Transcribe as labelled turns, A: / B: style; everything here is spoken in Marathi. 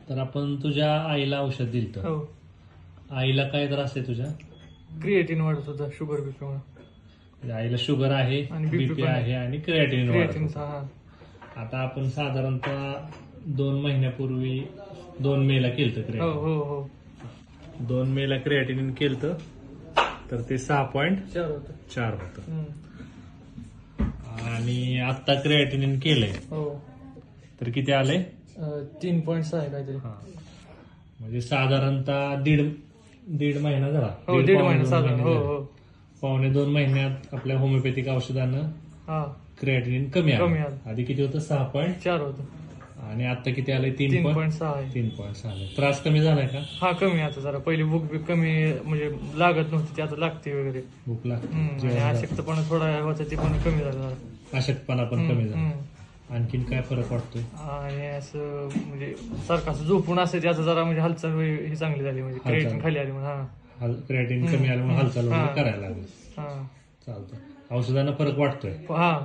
A: तर आपण तुझ्या आईला औषध दिलं.
B: हो.
A: आईला काय त्रास आहे तुझ्या?
B: क्रिएटिन वाढत होता शुगर बीपीमुळे.
A: म्हणजे आईला शुगर आहे,
B: आणि BP
A: बीपी
B: पण
A: आहे आणि क्रिएटिनिन वाढत
B: क्रिएटिनचा
A: होतं.
B: हा.
A: आता आपण साधारणतः 2 महिन्यापूर्वी 2 मेला केलं
B: हो
A: क्रिएटिन.
B: हो हो
A: 2 मेला क्रिएटिनिन केलं तर ते 6.4
B: 4 होतं.
A: होतं. आणि आता क्रिएटिनिन केलंय
B: हो.
A: तर किती आलंय?
B: 3.6 आहे काहीतरी.
A: म्हणजे साधारणतः दीड महिना झाला.
B: हो 1.5 महिना
A: पावणे
B: साधारण. हो
A: झाले.
B: हो.
A: पावणे 2 महिन्यात आपल्या होमिओपॅथिक औषधानं
B: हा
A: क्रिएटिनिन कमी
B: कमी
A: आलं.
B: आलं.
A: आधी किती होतं? 6.
B: 4 होतं.
A: आणि आता किती आलंय?
B: 3.6 आहे.
A: 3.6. त्रास कमी झालाय का?
B: हा कमी आता जरा पहिली भूक बी कमी म्हणजे लागत नव्हती ती आता लागते वगैरे.
A: भूक लागते,
B: आणि
A: जेवण झालं.
B: अशक्तपणा थोडा होता ते पण कमी झालं जरा.
A: अशक्तपणा पण कमी झाला. आणखीन काय फरक वाटतोय?
B: आणि असं म्हणजे सारखं असं झोपून असं त्याचं जरा म्हणजे हालचाल ही चांगली झाली म्हणजे
A: हालचाल.
B: क्रिएटिन खाली आली म्हणून. हा
A: क्रिएटिनिन कमी आल्यामुळे हालचाल वगैरे
B: हा.
A: करायला लागली.
B: हा
A: चालतं. औषधानं फरक वाटतोय?
B: हा